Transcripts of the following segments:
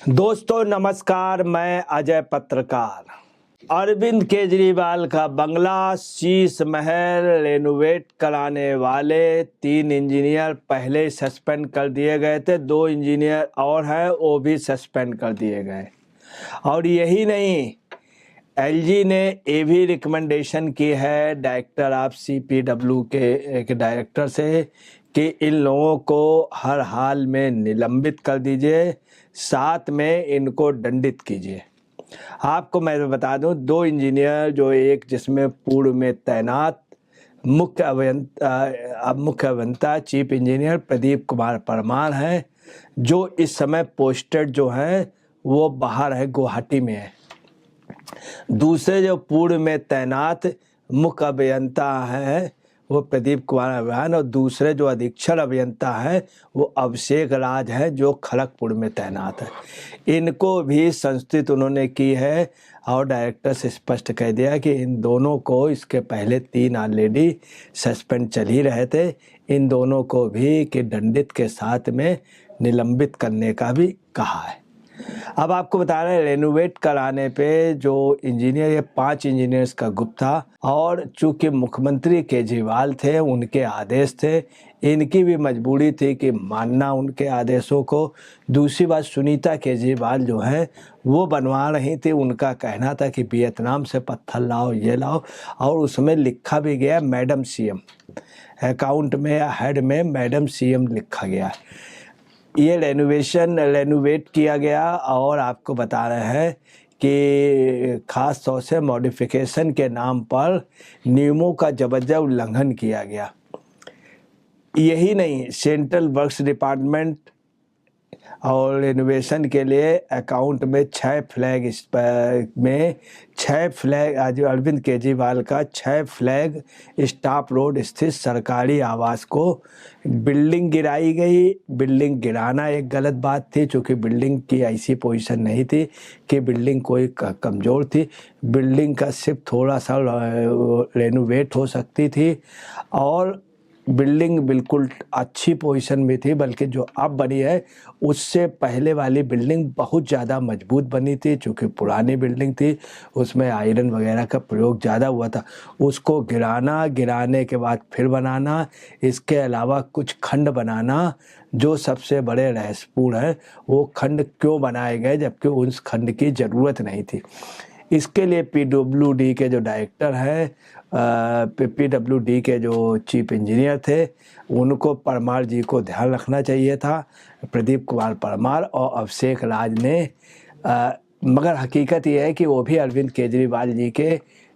दोस्तों नमस्कार, मैं अजय पत्रकार। अरविंद केजरीवाल का बंगला शीश महल रेनोवेट कराने वाले 3 इंजीनियर पहले सस्पेंड कर दिए गए थे। 2 इंजीनियर और हैं, वो भी सस्पेंड कर दिए गए। और यही नहीं, एलजी ने ये भी रिकमेंडेशन की है डायरेक्टर ऑफ सीपीडब्ल्यू के एक डायरेक्टर से कि इन लोगों को हर हाल में निलंबित कर दीजिए, साथ में इनको दंडित कीजिए। आपको मैं बता दूं, 2 इंजीनियर जो एक जिसमें पूर्व में तैनात मुख्य अभियंता चीफ इंजीनियर प्रदीप कुमार परमार हैं, जो इस समय पोस्टेड जो हैं वो बाहर है, गुवाहाटी में है। दूसरे जो पूर्व में तैनात मुख्य अभियंता हैं वो प्रदीप कुमार अभियान, और दूसरे जो अधीक्षण अभियंता हैं वो अभिषेक राज हैं जो खड़गपुर में तैनात है। इनको भी संस्तुति उन्होंने की है और डायरेक्टर से स्पष्ट कह दिया कि इन दोनों को, इसके पहले 3 ऑलरेडी सस्पेंड चल ही रहे थे, इन दोनों को भी कि दंडित के साथ में निलंबित करने का भी कहा है। अब आपको बता रहे हैं, रेनोवेट कराने पे जो इंजीनियर, ये 5 इंजीनियर्स का ग्रुप था, और चूंकि मुख्यमंत्री केजरीवाल थे, उनके आदेश थे, इनकी भी मजबूरी थी कि मानना उनके आदेशों को। दूसरी बात, सुनीता केजरीवाल जो है वो बनवा रही थी, उनका कहना था कि वियतनाम से पत्थर लाओ, ये लाओ, और उसमें लिखा भी गया मैडम सीएम, अकाउंट में हेड में मैडम सीएम लिखा गया। ये रेनोवेट किया गया, और आपको बता रहे हैं कि ख़ास तौर से मॉडिफिकेशन के नाम पर नियमों का जबरदस्त उल्लंघन किया गया। यही नहीं, सेंट्रल वर्क्स डिपार्टमेंट और रेनोवेशन के लिए अकाउंट में 6 फ्लैग आज अरविंद केजरीवाल का 6 फ्लैग स्टाफ रोड स्थित सरकारी आवास को बिल्डिंग गिराई गई। बिल्डिंग गिराना एक गलत बात थी, चूँकि बिल्डिंग की ऐसी पोजीशन नहीं थी कि बिल्डिंग कोई कमज़ोर थी। बिल्डिंग का सिर्फ थोड़ा सा रेनोवेट हो सकती थी, और बिल्डिंग बिल्कुल अच्छी पोजीशन में थी, बल्कि जो अब बनी है उससे पहले वाली बिल्डिंग बहुत ज़्यादा मजबूत बनी थी। चूँकि पुरानी बिल्डिंग थी, उसमें आयरन वगैरह का प्रयोग ज़्यादा हुआ था। उसको गिराने के बाद फिर बनाना, इसके अलावा कुछ खंड बनाना जो सबसे बड़े रहस्यपूर्ण है, वो खंड क्यों बनाए गए जबकि उस खंड की ज़रूरत नहीं थी। इसके लिए पीडब्ल्यूडी के जो डायरेक्टर हैं, पीडब्ल्यूडी के जो चीफ इंजीनियर थे, उनको परमार जी को ध्यान रखना चाहिए था, प्रदीप कुमार परमार और अभिषेक राज ने। मगर हकीकत यह है कि वो भी अरविंद केजरीवाल जी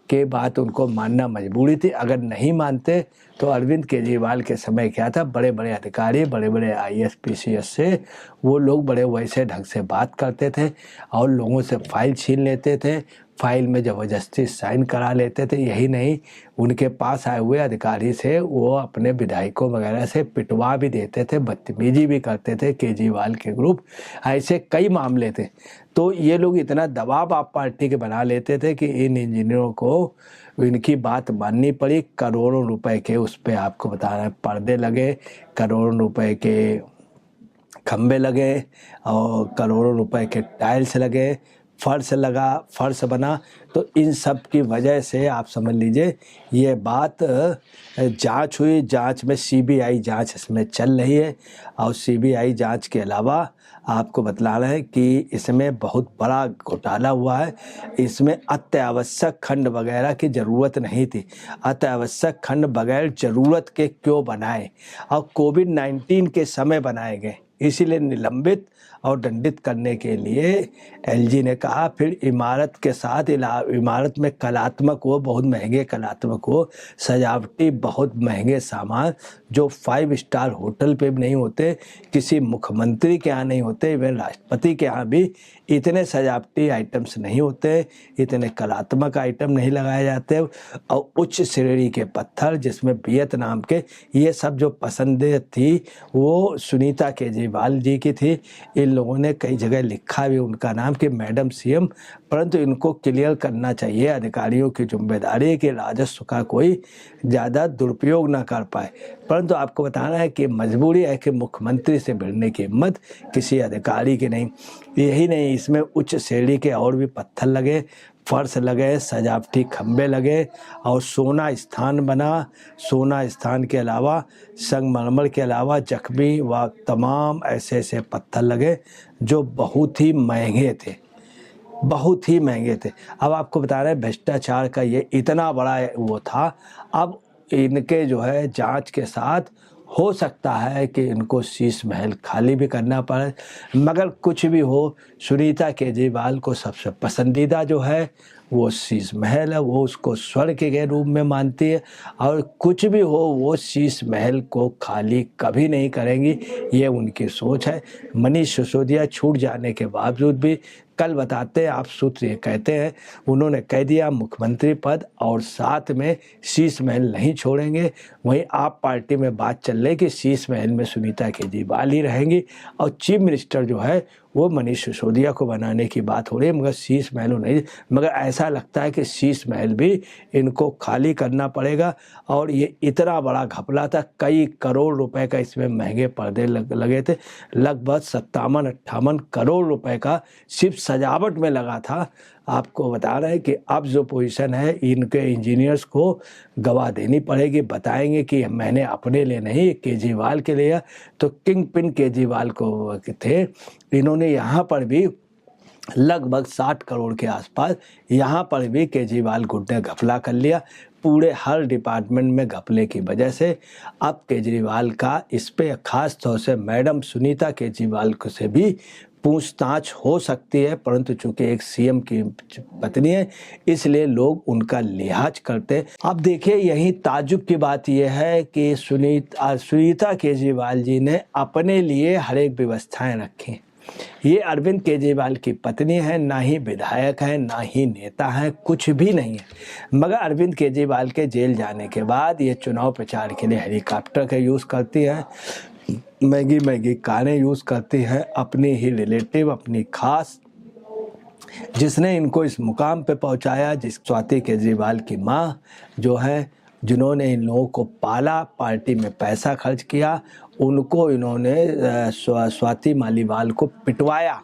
के बात उनको मानना मजबूरी थी। अगर नहीं मानते तो अरविंद केजरीवाल के समय क्या था, बड़े बड़े अधिकारी, बड़े बड़े आईएएस पीसीएस से वो लोग बड़े वैसे ढंग से बात करते थे और लोगों से फाइल छीन लेते थे, फाइल में ज़बरदस्ती साइन करा लेते थे। यही नहीं, उनके पास आए हुए अधिकारी से वो अपने विधायकों वगैरह से पिटवा भी देते थे, बदतमीजी भी करते थे। केजरीवाल के ग्रुप, ऐसे कई मामले थे। तो ये लोग इतना दबाव आप पार्टी के बना लेते थे कि इन इंजीनियरों को इनकी बात माननी पड़ी। करोड़ों रुपए के उस पर आपको बता रहे हैं पर्दे लगे, करोड़ों रुपए के खंबे लगे, और करोड़ों रुपए के टाइल्स लगे, फर्श बना। तो इन सब की वजह से आप समझ लीजिए ये बात, जांच हुई, जांच में सीबीआई जांच इसमें चल रही है, और सीबीआई जांच के अलावा आपको बतला रहे हैं कि इसमें बहुत बड़ा घोटाला हुआ है। इसमें अत्यावश्यक खंड वगैरह की ज़रूरत नहीं थी। अत्यावश्यक खंड बगैर ज़रूरत के क्यों बनाए, और कोविड-19 के समय बनाए गए, इसीलिए निलंबित और दंडित करने के लिए एलजी ने कहा। फिर इमारत के साथ, इमारत में कलात्मक हो, बहुत महंगे कलात्मक हो, सजावटी बहुत महंगे सामान जो 5 स्टार होटल पे भी नहीं होते, किसी मुख्यमंत्री के यहाँ नहीं होते, इवन राष्ट्रपति के यहाँ भी इतने सजावटी आइटम्स नहीं होते, इतने कलात्मक आइटम नहीं लगाए जाते, और उच्च श्रेणी के पत्थर जिसमें वियतनाम के, ये सब जो पसंदें थी वो सुनीता केजरीवाल केजरीवाल जी की थी। इन लोगों ने कई जगह लिखा भी उनका नाम कि मैडम सीएम, परंतु इनको क्लियर करना चाहिए, अधिकारियों की जिम्मेदारी है कि राजस्व का कोई ज़्यादा दुरुपयोग ना कर पाए। परंतु आपको बताना है कि मजबूरी है कि मुख्यमंत्री से भिड़ने की हिम्मत किसी अधिकारी की नहीं। यही नहीं, इसमें उच्च श्रेणी के और भी पत्थर लगे, फर्श लगे, सजावटी खंभे लगे और सोना स्थान बना। सोना स्थान के अलावा संगमरमर के अलावा जख्मी व तमाम ऐसे ऐसे पत्थर लगे जो बहुत ही महंगे थे, बहुत ही महंगे थे। अब आपको बता रहे हैं भ्रष्टाचार का ये इतना बड़ा वो था। अब इनके जो है जांच के साथ हो सकता है कि इनको शीश महल खाली भी करना पड़े, मगर कुछ भी हो, सुनीता केजरीवाल को सबसे पसंदीदा जो है वो शीश महल है। वो उसको स्वर्ग के रूप में मानती है और कुछ भी हो वो शीश महल को खाली कभी नहीं करेंगी, ये उनकी सोच है। मनीष सिसोदिया छूट जाने के बावजूद भी कल बताते हैं, आप सूत्र ये कहते हैं, उन्होंने कह दिया मुख्यमंत्री पद और साथ में शीश महल नहीं छोड़ेंगे। वहीं आप पार्टी में बात चल रही कि शीश महल में सुनीता केजरीवाल ही रहेंगी और चीफ मिनिस्टर जो है वो मनीष सिसोदिया को बनाने की बात हो रही है, मगर शीश महल नहीं। मगर ऐसा लगता है कि शीश महल भी इनको खाली करना पड़ेगा और ये इतना बड़ा घपला था, कई करोड़ रुपए का इसमें महंगे पर्दे लगे थे, लगभग 57-58 करोड़ रुपए का सिर्फ सजावट में लगा था। आपको बता रहे हैं कि अब जो पोजीशन है इनके इंजीनियर्स को गवाह देनी पड़ेगी, बताएंगे कि मैंने अपने लिए नहीं केजरीवाल के लिए। तो किंग पिन केजरीवाल को थे, इन्होंने यहाँ पर भी लगभग 60 करोड़ के आसपास यहाँ पर भी केजरीवाल गुट ने घपला कर लिया। पूरे हर डिपार्टमेंट में घपले की वजह से अब केजरीवाल का इस पे खास तौर से मैडम सुनीता केजरीवाल से भी पूछताछ हो सकती है, परंतु चूंकि एक सीएम की पत्नी है इसलिए लोग उनका लिहाज करते हैं। अब देखिए यही ताज्जुब की बात यह है कि सुनीता केजरीवाल जी ने अपने लिए हर एक व्यवस्थाएं रखी। ये अरविंद केजरीवाल की पत्नी है, ना ही विधायक है, ना ही नेता है, कुछ भी नहीं है। मगर अरविंद केजरीवाल के जेल जाने के बाद ये चुनाव प्रचार के लिए हेलीकॉप्टर का यूज़ करती है, महंगी कारें यूज़ करती है, अपनी ही रिलेटिव, अपनी खास जिसने इनको इस मुकाम पे पहुंचाया, जिस स्वाति केजरीवाल की माँ जो है, जिन्होंने इन लोगों को पाला, पार्टी में पैसा खर्च किया, उनको इन्होंने स्वाति मालीवाल को पिटवाया,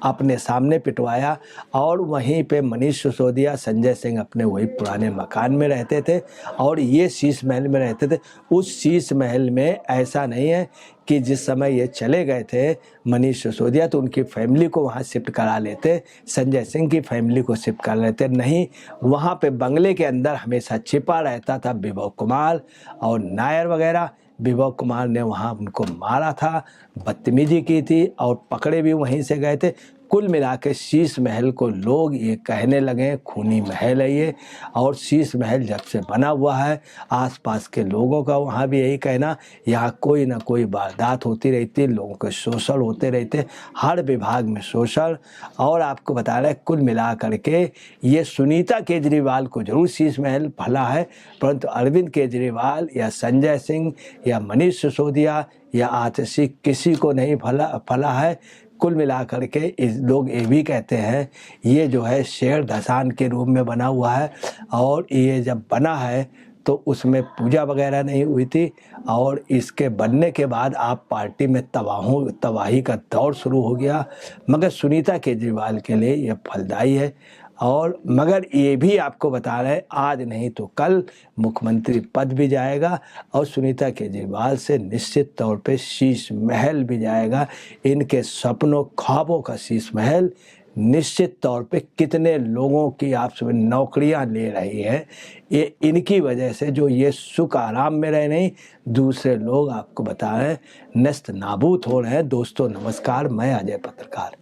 अपने सामने पिटवाया। और वहीं पे मनीष सिसोदिया, संजय सिंह अपने वही पुराने मकान में रहते थे और ये शीश महल में रहते थे। उस शीश महल में ऐसा नहीं है कि जिस समय ये चले गए थे मनीष सिसोदिया तो उनकी फैमिली को वहाँ शिफ्ट करा लेते, संजय सिंह की फैमिली को शिफ्ट करा लेते, नहीं, वहाँ पे बंगले के अंदर हमेशा छिपा रहता था विभव कुमार और नायर वगैरह। विभव कुमार ने वहाँ उनको मारा था, बदतमीजी की थी और पकड़े भी वहीं से गए थे। कुल मिला के शीश महल को लोग ये कहने लगे खूनी महल है ये, और शीश महल जब से बना हुआ है आसपास के लोगों का वहाँ भी यही कहना, यहाँ कोई ना कोई वारदात होती रहती, लोगों के शोषण होते रहते, हर विभाग में शोषण। और आपको बता रहे कुल मिला करके ये सुनीता केजरीवाल को जरूर शीश महल फला है, परंतु अरविंद केजरीवाल या संजय सिंह या मनीष सिसोदिया या आतिशी किसी को नहीं फला है। कुल मिलाकर के इस लोग ये भी कहते हैं ये जो है शेर धसान के रूप में बना हुआ है, और ये जब बना है तो उसमें पूजा वगैरह नहीं हुई थी, और इसके बनने के बाद आप पार्टी में तबाही का दौर शुरू हो गया। मगर सुनीता केजरीवाल के लिए ये फलदायी है। और मगर ये भी आपको बता रहे आज नहीं तो कल मुख्यमंत्री पद भी जाएगा और सुनीता केजरीवाल से निश्चित तौर पे शीश महल भी जाएगा। इनके सपनों ख्वाबों का शीश महल निश्चित तौर पे कितने लोगों की आपस में नौकरियां ले रही है, ये इनकी वजह से जो ये सुख आराम में रहे नहीं, दूसरे लोग आपको बता रहे हैं नस्त नाबूद हो रहे हैं। दोस्तों नमस्कार, मैं अजय पत्रकार।